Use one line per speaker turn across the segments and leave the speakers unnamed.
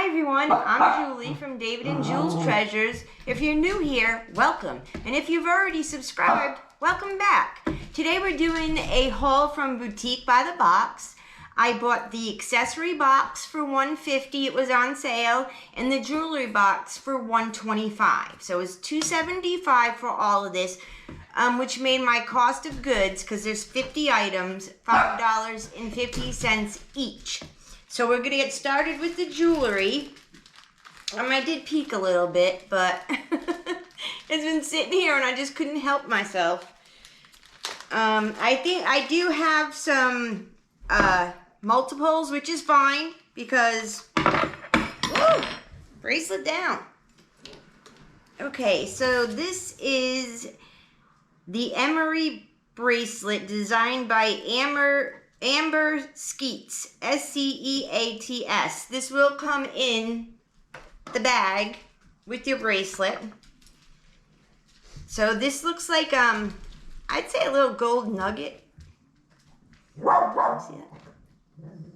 everyone, I'm Julie from David and Jules Treasures. If you're new here, welcome. And if you've already subscribed, welcome back. Today we're doing a haul from Boutique by the Box. I bought the accessory box for $150, it was on sale, and the jewelry box for $125. So it was $275 for all of this, which made my cost of goods, because there's 50 items, $5.50 each. So we're going to get started with the jewelry. I did peek a little bit, but it's been sitting here and I just couldn't help myself. I think I do have some multiples, which is fine because, woo, bracelet down. Okay, so this is the Emery bracelet designed by Amber Skeets, S-C-E-A-T-S. This will come in the bag with your bracelet. So this looks like, I'd say a little gold nugget. See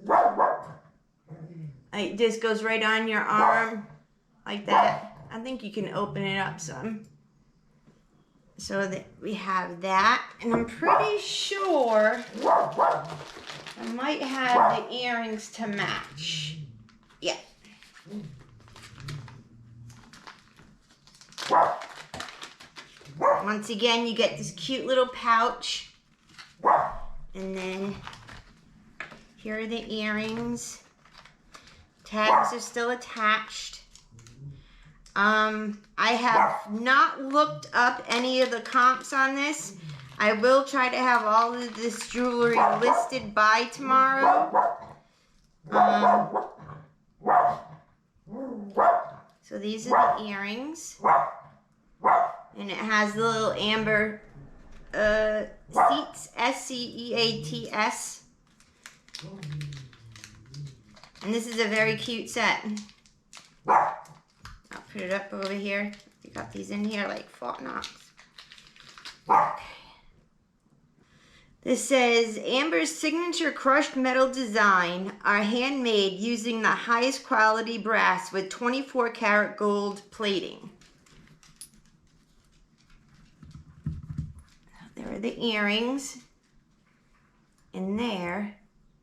that? It just goes right on your arm like that. I think you can open it up some. So that we have that, and I'm pretty sure I might have the earrings to match. Yeah. Once again, you get this cute little pouch, and then here are the earrings. Tags are still attached. I have not looked up any of the comps on this. I will try to have all of this jewelry listed by tomorrow. So these are the earrings. And it has the little amber Seats, S-C-E-A-T-S. And this is a very cute set. I'll put it up over here. You got these in here like Fort Knox. Okay. This says, Amber's signature crushed metal design are handmade using the highest quality brass with 24 karat gold plating. There are the earrings. And there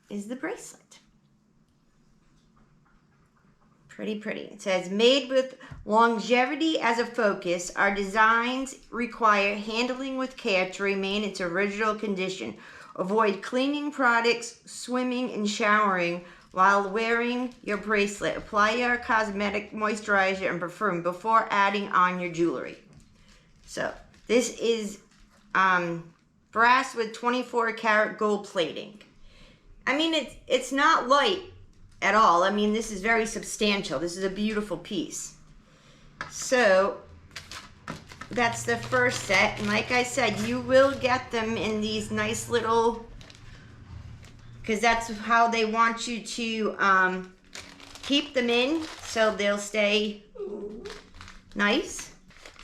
is the bracelet. Pretty, pretty. It says, made with longevity as a focus, our designs require handling with care to remain its original condition. Avoid cleaning products, swimming, and showering while wearing your bracelet. Apply your cosmetic moisturizer and perfume before adding on your jewelry. So, this is brass with 24 karat gold plating. I mean, it's not light at all. I mean, this is very substantial. This is a beautiful piece. So that's the first set, and like I said, you will get them in these nice little, because that's how they want you to keep them in, so they'll stay nice.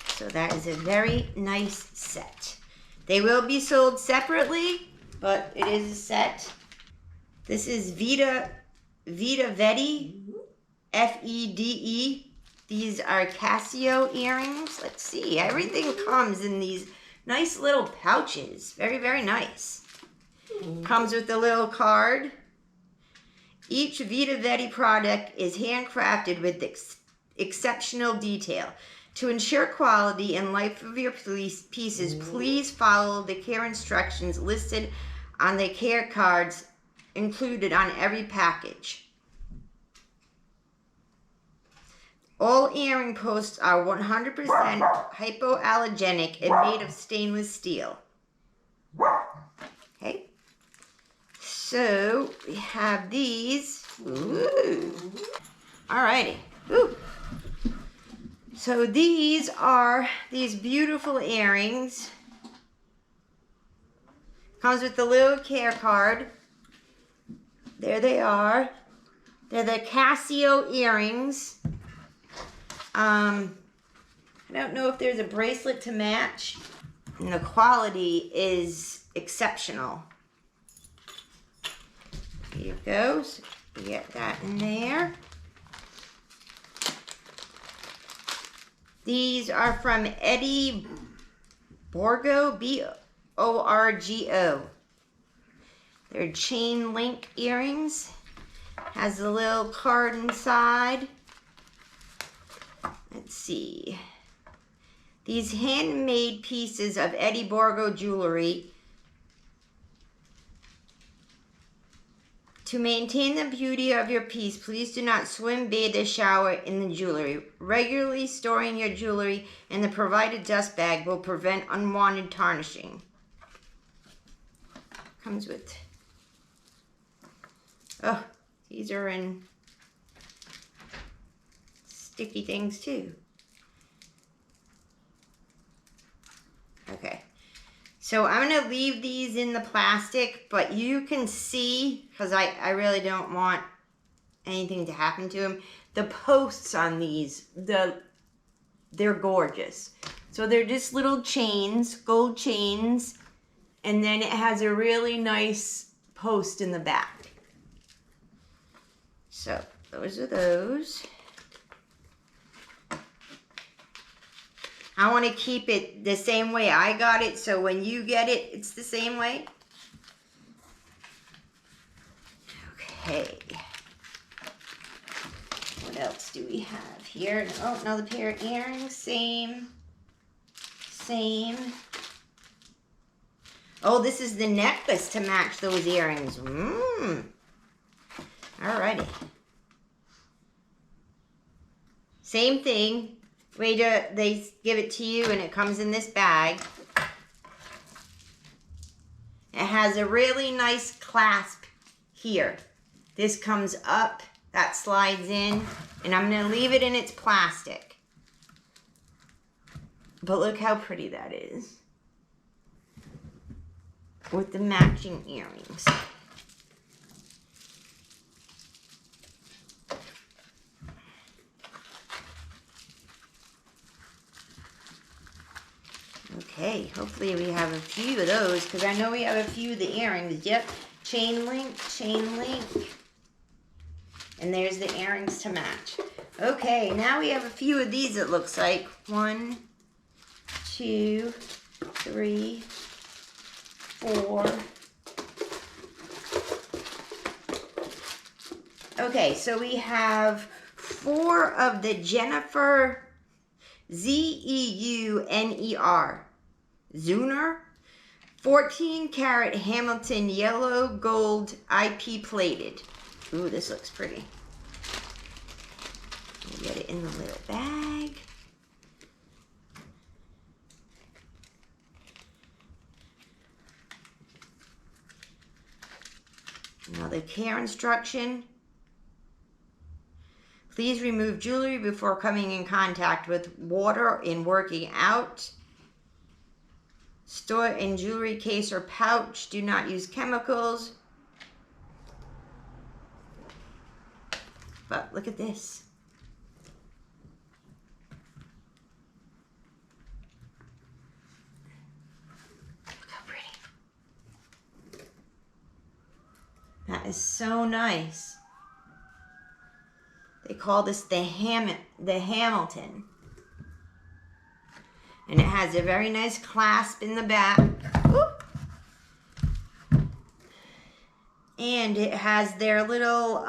So that is a very nice set. They will be sold separately, but it is a set. This is Vita Vedi, F-E-D-E. These are Casio earrings. Let's see, everything comes in these nice little pouches. Very, very nice. Comes with a little card. Each Vita Vedi product is handcrafted with exceptional detail. To ensure quality and life of your pieces, please follow the care instructions listed on the care cards included on every package. All earring posts are 100% hypoallergenic and made of stainless steel. Okay, so we have these. Ooh. Alrighty. Ooh. So these are these beautiful earrings. Comes with the little care card. There they are. They're the Casio earrings. I don't know if there's a bracelet to match. And the quality is exceptional. Here it goes. You get that in there. These are from Eddie Borgo, B-O-R-G-O. They're chain link earrings. Has a little card inside. Let's see. These handmade pieces of Eddie Borgo jewelry. To maintain the beauty of your piece, please do not swim, bathe, or shower in the jewelry. Regularly storing your jewelry in the provided dust bag will prevent unwanted tarnishing. Comes with... Oh, these are in sticky things too. Okay. So I'm going to leave these in the plastic, but you can see, because I really don't want anything to happen to them, the posts on these, they're gorgeous. So they're just little chains, gold chains, and then it has a really nice post in the back. So those are those. I want to keep it the same way I got it, so when you get it, it's the same way. Okay. What else do we have here? Oh, another pair of earrings. Same. Oh, this is the necklace to match those earrings. Alrighty. Same thing. They give it to you and it comes in this bag. It has a really nice clasp here. This comes up, that slides in, and I'm going to leave it in its plastic. But look how pretty that is. With the matching earrings. Okay, hopefully we have a few of those, because I know we have a few of the earrings. Yep, chain link. And there's the earrings to match. Okay, now we have a few of these, it looks like. 1, 2, 3, 4. Okay, so we have 4 of the Jennifer Zeuner. Zuner, 14 karat Hamilton yellow gold IP plated. Ooh, this looks pretty. We'll get it in the little bag. Now the care instruction. Please remove jewelry before coming in contact with water in working out. Store in jewelry case or pouch. Do not use chemicals. But look at this. Look how pretty. That is so nice. They call this the Hamilton. And it has a very nice clasp in the back. Ooh. And it has their little,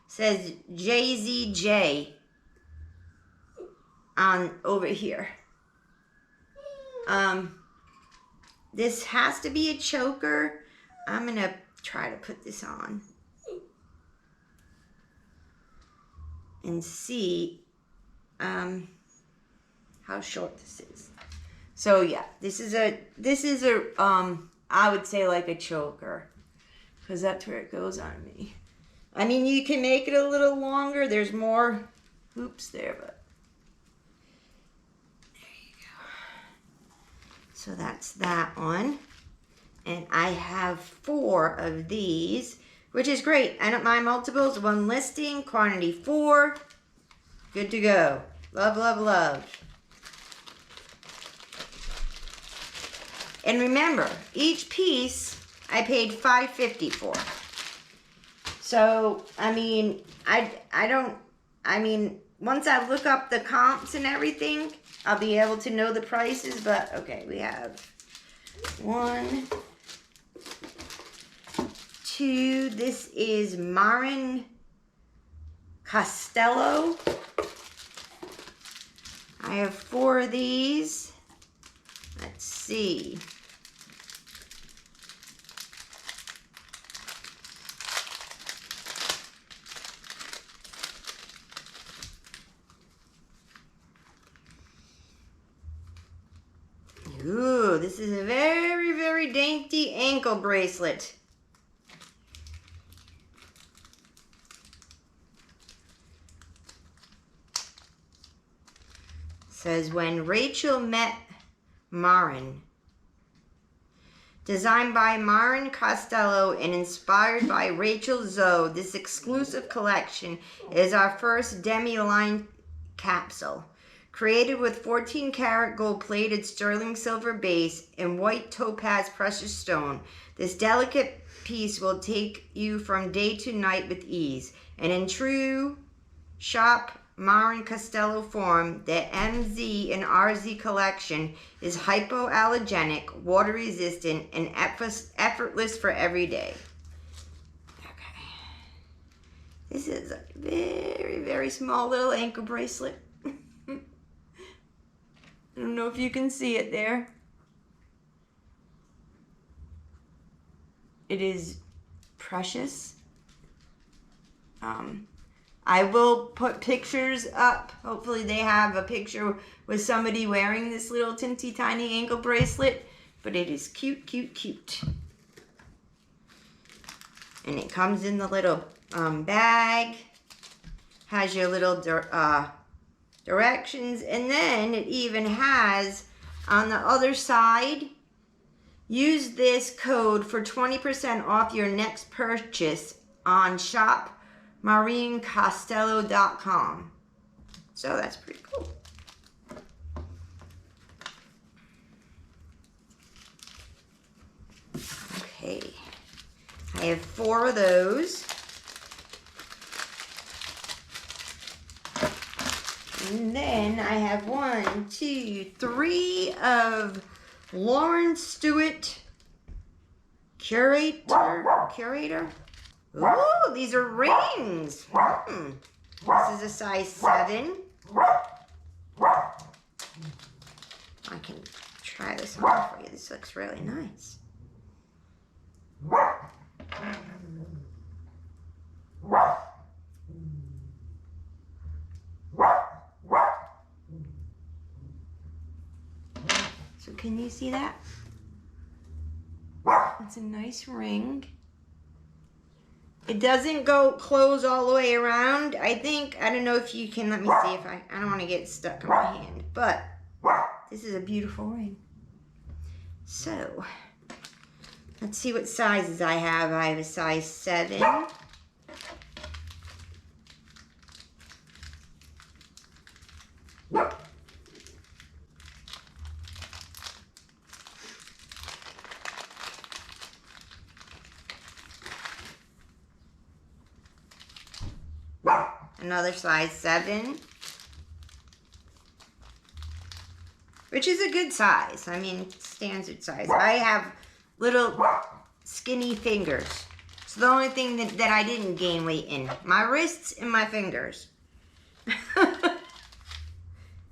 says JZJ on over here. This has to be a choker. I'm going to try to put this on. And see how short this is. So yeah, this is a I would say like a choker, because that's where it goes on me. I mean, you can make it a little longer. There's more hoops there, but there you go. So that's that one. And I have 4 of these, which is great. I don't mind multiples. 1 listing, quantity 4. Good to go. Love, love, love. And remember, each piece I paid $5.50 for. So, I mean, once I look up the comps and everything, I'll be able to know the prices. But okay, we have 1, 2. This is Marin Costello. I have 4 of these. Let's see. Ooh, this is a very, very dainty ankle bracelet. Says, when Rachel met Marin. Designed by Marin Costello and inspired by Rachel Zoe, this exclusive collection is our first demi-line capsule. Created with 14-karat gold-plated sterling silver base and white topaz precious stone, this delicate piece will take you from day to night with ease. And in true shop Marin Costello form, the MZ and RZ collection is hypoallergenic, water-resistant, and effortless for every day. Okay. This is a very, very small little ankle bracelet. I don't know if you can see it there. It is precious. I will put pictures up. Hopefully they have a picture with somebody wearing this little teensy tiny ankle bracelet. But it is cute, cute, cute. And it comes in the little bag. Has your little directions, and then it even has on the other side, use this code for 20% off your next purchase on shopmarincostello.com. So that's pretty cool. Okay, I have 4 of those. And then I have 1, 2, 3 of Lauren Stewart Curator. Ooh, these are rings. This is a size 7. I can try this on for you. This looks really nice. So can you see that? It's a nice ring. It doesn't go close all the way around. I don't know if you can, let me see if I don't want to get stuck in my hand, but this is a beautiful ring. So, let's see what sizes I have. I have a size 7. Another size 7, which is a good size. I mean, standard size. I have little skinny fingers. It's the only thing that I didn't gain weight in. My wrists and my fingers.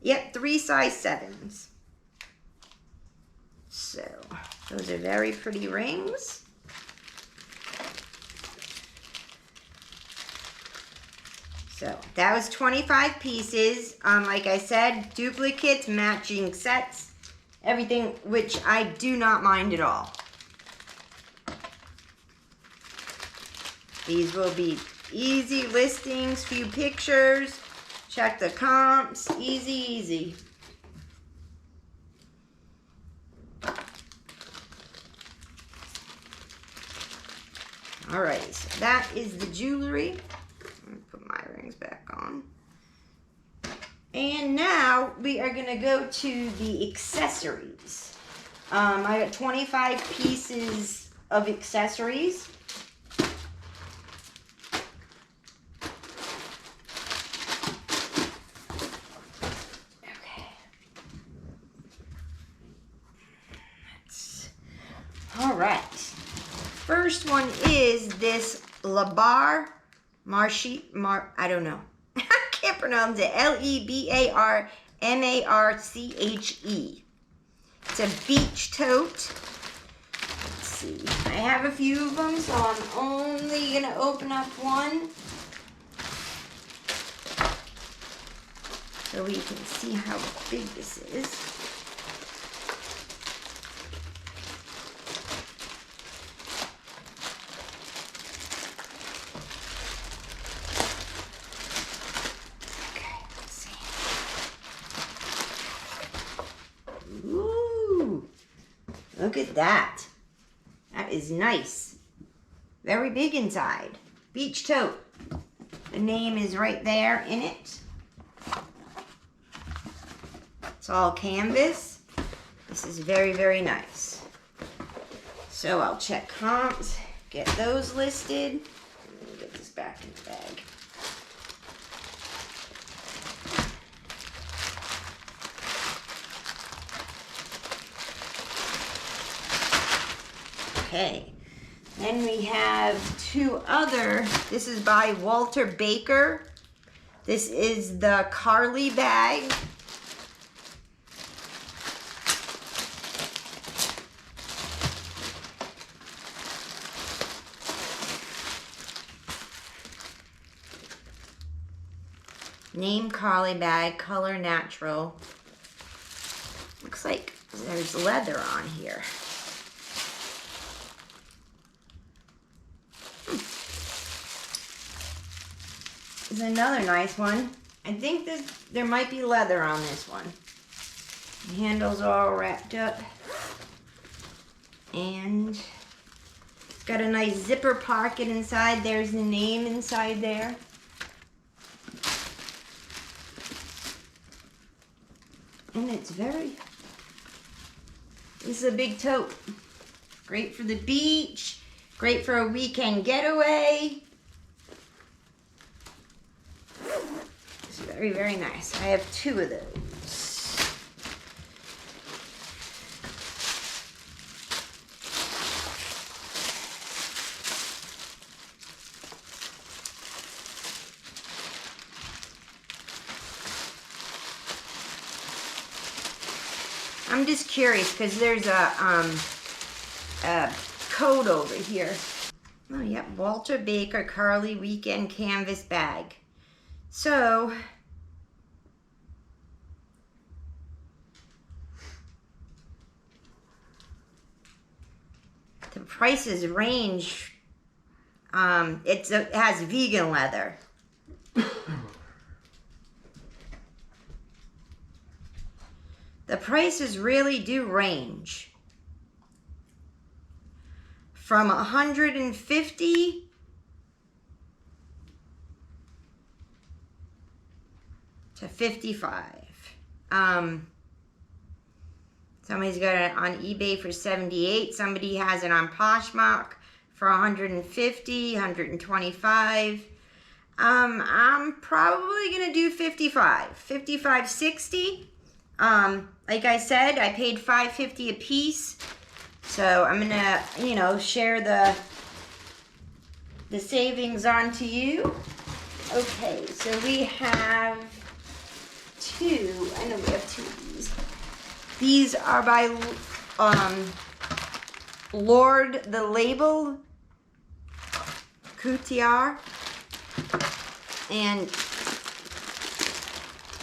Yep, 3 size 7s. So, those are very pretty rings. So that was 25 pieces. Like I said, duplicates, matching sets, everything, which I do not mind at all. These will be easy listings, few pictures, check the comps, easy, easy. Alright, so that is the jewelry. Put my rings back on. And now we are going to go to the accessories. I got 25 pieces of accessories. first one is this I don't know. I can't pronounce it. Lebarmarche. It's a beach tote. Let's see. I have a few of them, so I'm only going to open up one, so we can see how big this is. Okay, let's see. Ooh, look at that. That is nice. Very big inside. Beach tote. The name is right there in it. It's all canvas. This is very, very nice. So I'll check comps, get those listed. Let me get this back in the bag. Okay. Then we have two other. This is by Walter Baker. This is the Carly bag. Name Carly bag, color natural. Looks like there's leather on here. This is another nice one. I think there might be leather on this one. The handle's all wrapped up. And it's got a nice zipper pocket inside. There's the name inside there. And it's this is a big tote. Great for the beach, great for a weekend getaway. It's very, very nice. I have two of those. I'm just curious because there's a code over here. Oh, yep, Walter Baker Carly Weekend Canvas Bag. So, the prices range. It has vegan leather. The prices really do range from $150 to $55. Somebody's got it on eBay for $78. Somebody has it on Poshmark for $150, $125. I'm probably gonna do $55, $60. Like I said, I paid $5.50 a piece, so I'm gonna, share the savings on to you. Okay, so we have two. I know we have two of these. These are by Lord the Label Couturier, and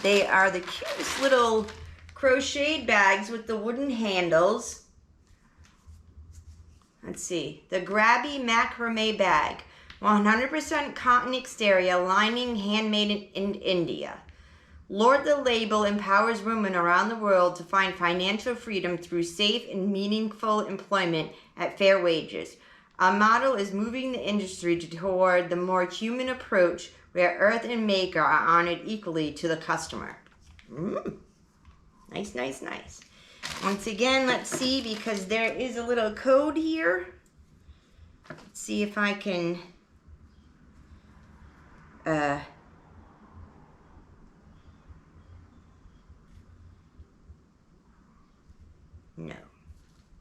they are the cutest little crocheted bags with the wooden handles. Let's see. The Grabby Macrame Bag. 100% cotton exterior, lining handmade in India. Lord the Label empowers women around the world to find financial freedom through safe and meaningful employment at fair wages. Our model is moving the industry toward the more human approach where earth and maker are honored equally to the customer. Nice, nice, nice. Once again, let's see, because there is a little code here. Let's see if I can no.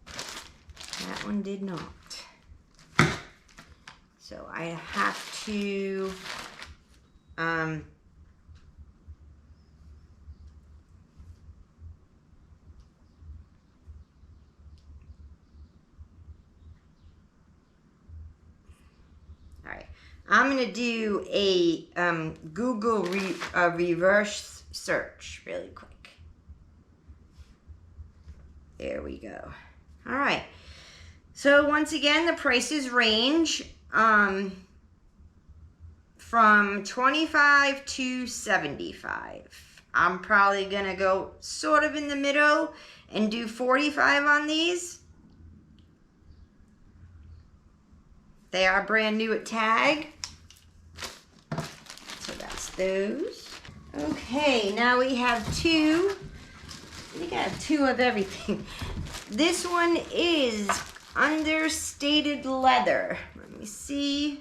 That one did not. So I have to, all right, I'm gonna do a Google reverse search really quick. There we go. All right. So once again, the prices range from $25 to $75. I'm probably gonna go sort of in the middle and do $45 on these. They are brand new at Tag. So that's those. Okay, now we have two. I think I have two of everything. This one is understated leather. Let me see.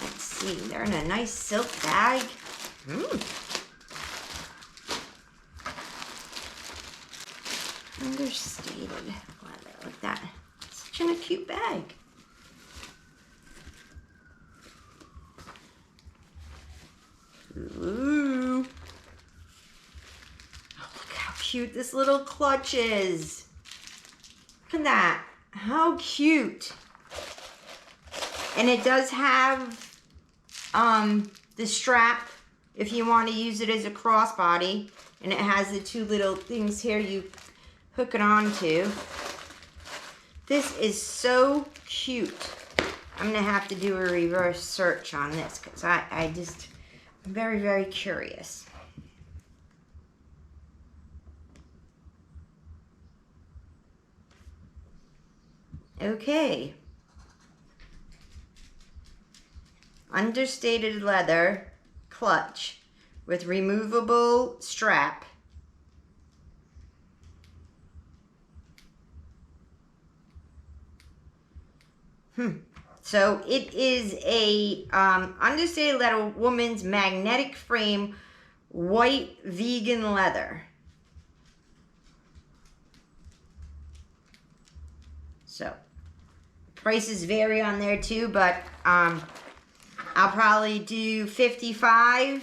Let's see, they're in a nice silk bag. Understated leather, like that. Such a cute bag. Ooh. Oh, look how cute this little clutch is. Look at that. How cute. And it does have the strap if you want to use it as a crossbody. And it has the two little things here you hook it onto. This is so cute. I'm going to have to do a reverse search on this because I'm very, very curious. Okay. Understated leather clutch with removable strap. So it is a understated leather woman's magnetic frame white vegan leather. So prices vary on there too, but I'll probably do $55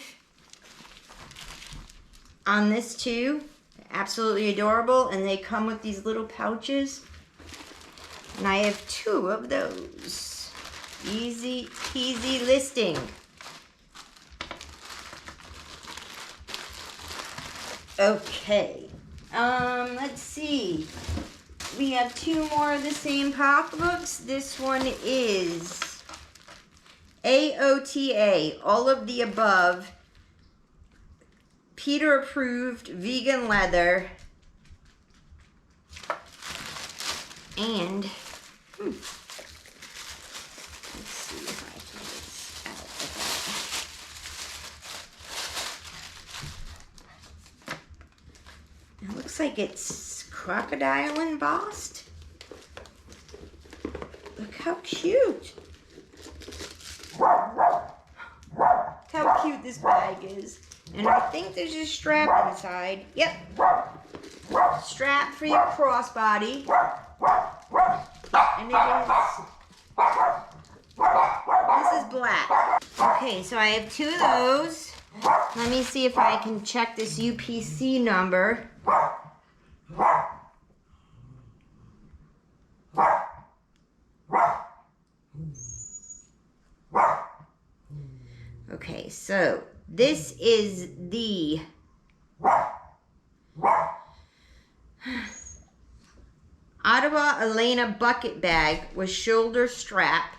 on this too. Absolutely adorable, and they come with these little pouches. And I have two of those. Easy peasy listing. Okay. Let's see. We have two more of the same pocketbooks. This one is AOTA, all of the above. Peter approved vegan leather. And let's see if I can get this out of that. It looks like it's crocodile embossed. Look how cute. Look how cute this bag is. And I think there's a strap inside. Yep. Strap for your crossbody. And this is black. Okay, so I have two of those. Let me see if I can check this UPC number. Okay, so this is the Ottawa Elena bucket bag with shoulder strap.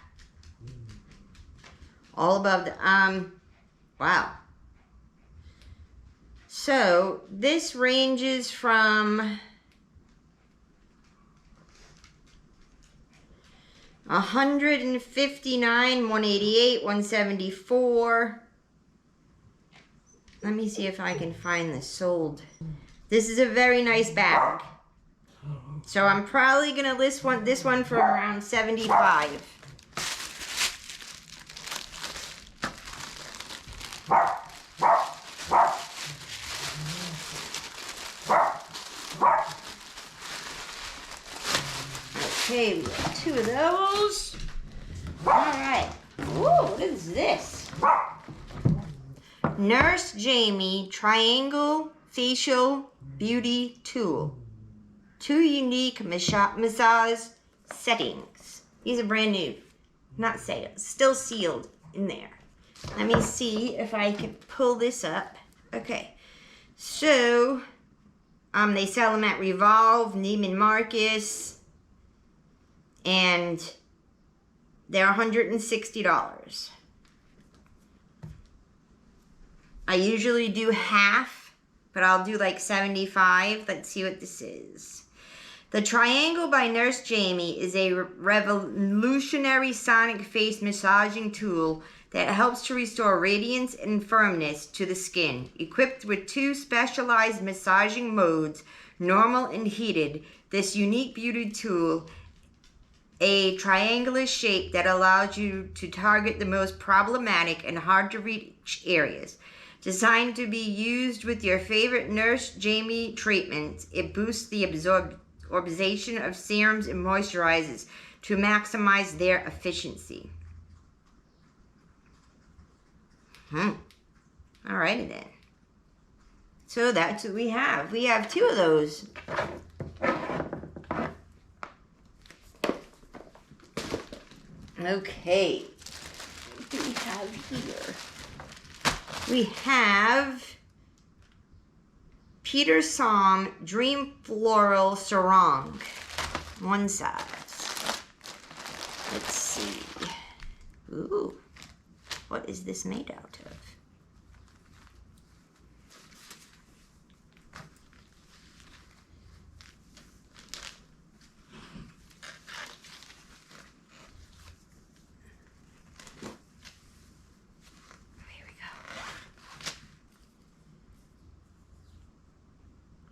All above the, wow. So this ranges from $159, $188, $174. Let me see if I can find this sold. This is a very nice bag. So I'm probably gonna list this one for around $75. Okay, we got 2 of those. All right. Ooh, what is this? Nurse Jamie Triangle Facial Beauty Tool. 2 unique massage settings. These are brand new. Not sale. Still sealed in there. Let me see if I can pull this up. Okay. So, they sell them at Revolve, Neiman Marcus, and they're $160. I usually do half, but I'll do like 75. Let's see what this is. The Triangle by Nurse Jamie is a revolutionary sonic face massaging tool that helps to restore radiance and firmness to the skin. Equipped with 2 specialized massaging modes, normal and heated, this unique beauty tool, a triangular shape that allows you to target the most problematic and hard to reach areas. Designed to be used with your favorite Nurse Jamie treatments, it boosts the absorption of serums and moisturizers to maximize their efficiency. Alrighty then. So that's what we have. We have 2 of those. Okay. What do we have here? We have Peter Som Dream Floral Sarong. One size. Let's see. Ooh. What is this made out of?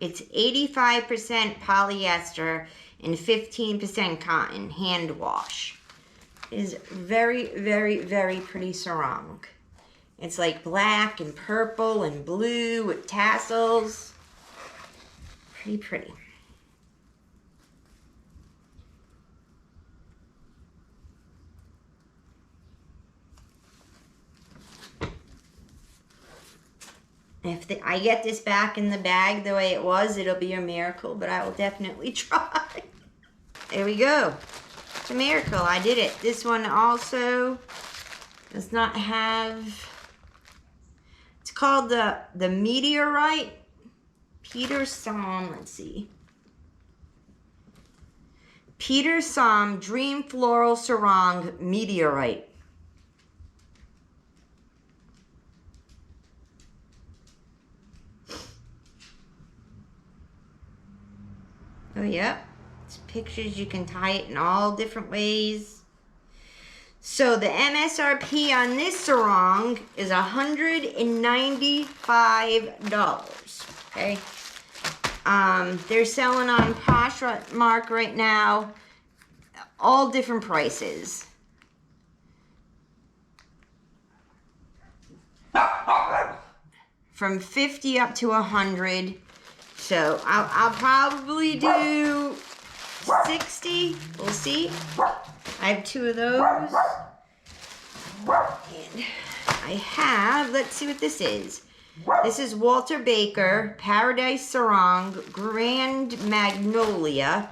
It's 85% polyester and 15% cotton, hand wash. It is very, very, very pretty sarong. It's like black and purple and blue with tassels. Pretty pretty. If I get this back in the bag the way it was, it'll be a miracle, but I will definitely try. There we go. It's a miracle. I did it. This one also does not have... It's called the Meteorite. Peter Som, let's see. Peter Som Dream Floral Sarong Meteorite. Oh, yeah. It's pictures. You can tie it in all different ways. So the MSRP on this sarong is $195. Okay. They're selling on Poshmark right now. All different prices. From 50 up to 100. So I'll probably do 60. We'll see. I have 2 of those. And I have, let's see what this is. This is Walter Baker, Paradise Sarong, Grand Magnolia.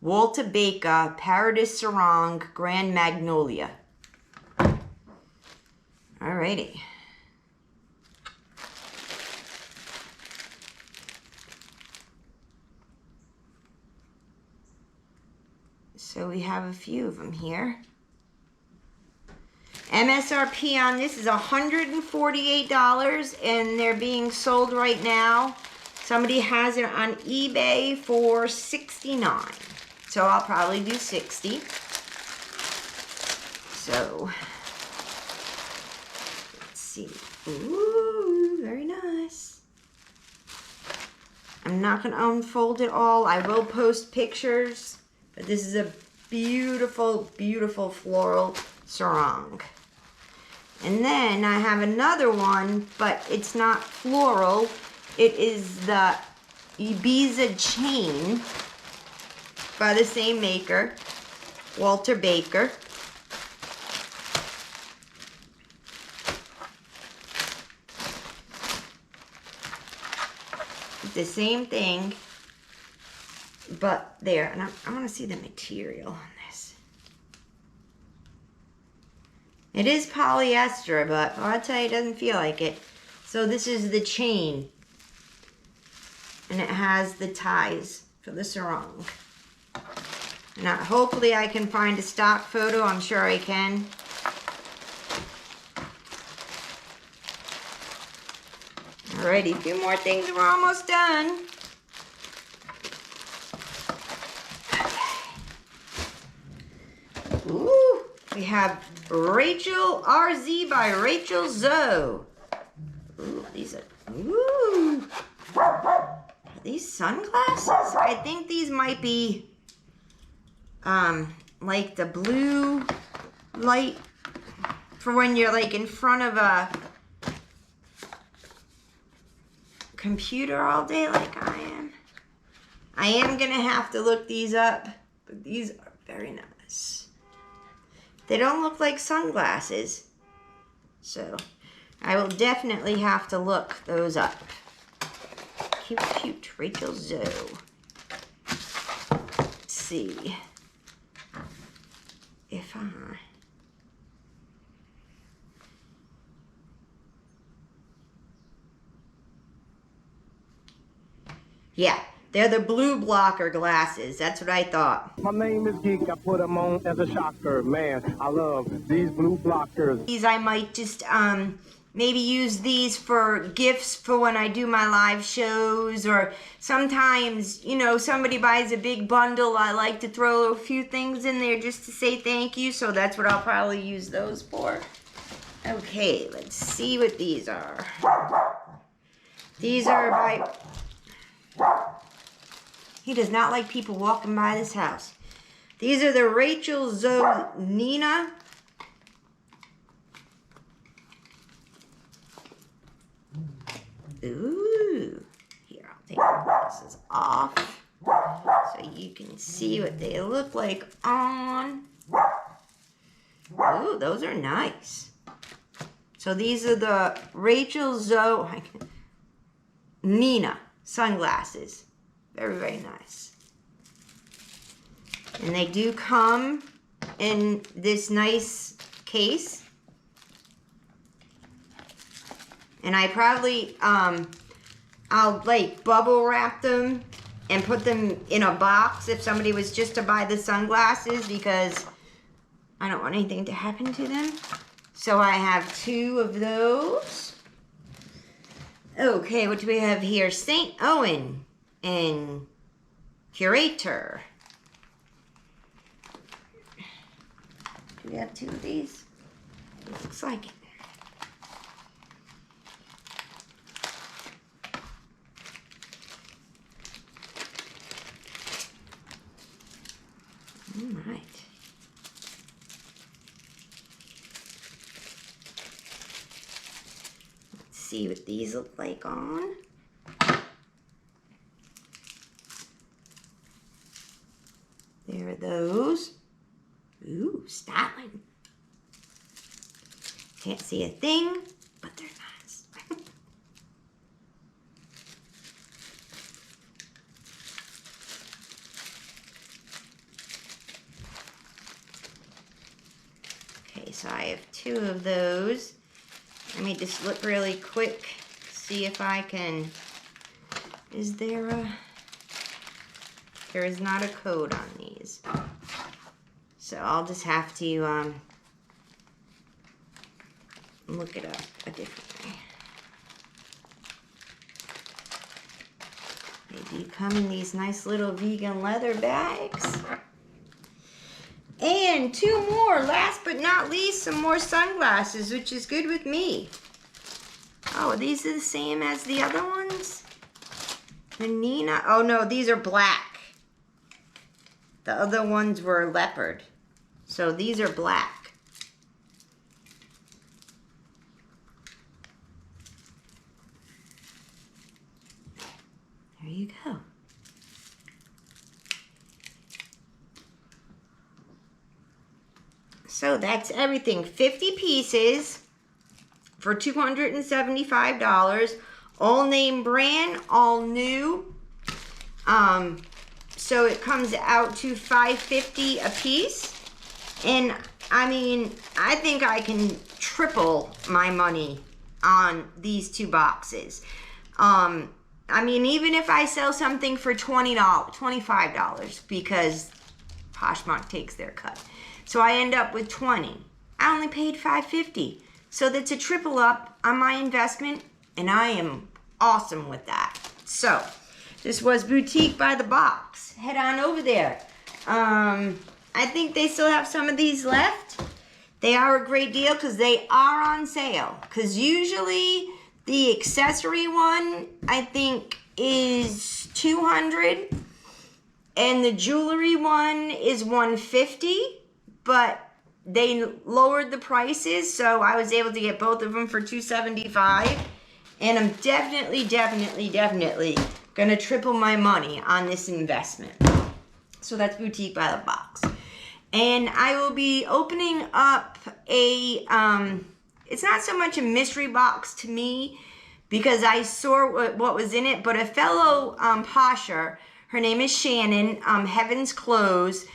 Walter Baker, Paradise Sarong, Grand Magnolia. Alrighty. So we have a few of them here. MSRP on this is $148 and they're being sold right now. Somebody has it on eBay for $69. So I'll probably do 60. So let's see. Ooh, very nice. I'm not going to unfold it all. I will post pictures. But this is a beautiful, beautiful floral sarong. And then I have another one, but it's not floral. It is the Ibiza chain by the same maker, Walter Baker. The same thing, but there. And I want to see the material on this. It is polyester, but I'll tell you, it doesn't feel like it. So this is the chain, and it has the ties for the sarong. And hopefully I can find a stock photo. I'm sure I can. Alrighty, a few more things, we're almost done. Okay. Ooh, we have Rachel RZ by Rachel Zoe. Ooh, these are, ooh. Are these sunglasses? I think these might be, like the blue light for when you're like in front of a computer all day like I am. I am gonna have to look these up, but these are very nice. They don't look like sunglasses, so I will definitely have to look those up. Cute, cute, Rachel Zoe. Let's see if I... Yeah, they're the blue blocker glasses. That's what I thought.
My name is Geek. I put them on as a shocker. Man, I love these blue blockers.
These I might just maybe use these for gifts for when I do my live shows, or sometimes, you know, somebody buys a big bundle. I like to throw a few things in there just to say thank you, so that's what I'll probably use those for. Okay, let's see what these are. These are by... He does not like people walking by this house. These are the Rachel Zoe Nina. Ooh. Here, I'll take the glasses off so you can see what they look like on. Ooh, those are nice. So these are the Rachel Zoe Nina sunglasses. Very, very nice. And they do come in this nice case. And I probably, I'll like bubble wrap them and put them in a box if somebody was just to buy the sunglasses, because I don't want anything to happen to them. So I have 2 of those. Okay, what do we have here? St. Owen and Curator. Do we have 2 of these? It looks like it. All right. Let's see what these look like on. There are those. Ooh, styling. Can't see a thing, but they're nice. Okay, so I have 2 of those. Let me just look really quick, see if I can... Is there a... There is not a code on these. So I'll just have to look it up a different way. They do come in these nice little vegan leather bags. And 2 more, last but not least, some more sunglasses, which is good with me. Oh, these are the same as the other ones? The Nina, oh no, these are black. The other ones were leopard. So these are black. you go. So that's everything. 50 pieces for $275. All name brand, all new. So it comes out to $5.50 a piece. And I mean, I think I can triple my money on these 2 boxes. I mean, even if I sell something for $20, $25, because Poshmark takes their cut. So I end up with 20. I only paid $5.50. So that's a triple up on my investment, and I am awesome with that. So this was Boutique by the Box. Head on over there. I think they still have some of these left. They are a great deal because they are on sale. Because usually the accessory one, I think, is $200, and the jewelry one is $150. But they lowered the prices, so I was able to get both of them for $275. And I'm definitely gonna triple my money on this investment. So that's Boutique by the Box. And I will be opening up a, it's not so much a mystery box to me, because I saw what was in it, but a fellow posher, her name is Shannon, Heaven's Clothes.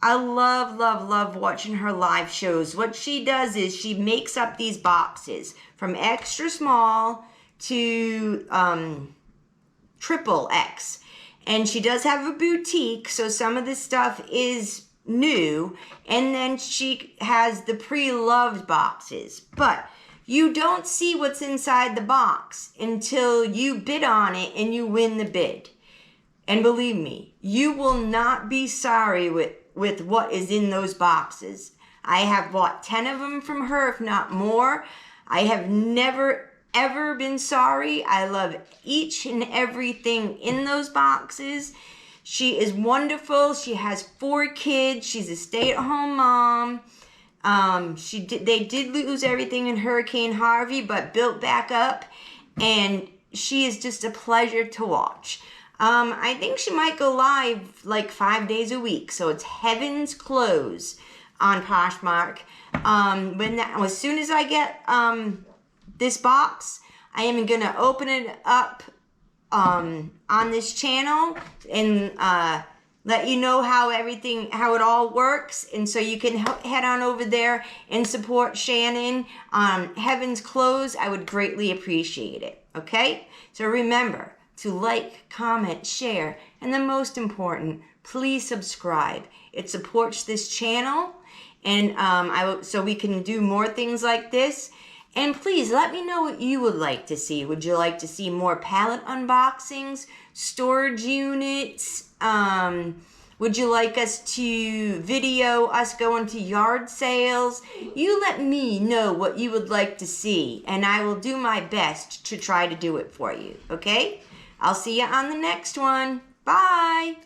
I love watching her live shows. What she does is she makes up these boxes from extra small to triple X. And she does have a boutique, so some of this stuff is new. And then she has the pre-loved boxes. But you don't see what's inside the box until you bid on it and you win the bid. And believe me, you will not be sorry with what is in those boxes. I have bought 10 of them from her, if not more. I have never, ever been sorry. I love each and everything in those boxes. She is wonderful. She has 4 kids. She's a stay-at-home mom. They did lose everything in Hurricane Harvey, but built back up. And she is just a pleasure to watch. I think she might go live like 5 days a week. So it's Heaven's Clothes on Poshmark. As soon as I get this box, I am going to open it up on this channel and let you know how it all works. And so you can head on over there and support Shannon on Heaven's Clothes. I would greatly appreciate it. Okay? So remember to like, comment, share, and the most important, please subscribe. It supports this channel, and so we can do more things like this. And please let me know what you would like to see. Would you like to see more pallet unboxings, storage units? Would you like us to video us going to yard sales? You let me know what you would like to see, and I will do my best to try to do it for you, okay? I'll see you on the next one. Bye.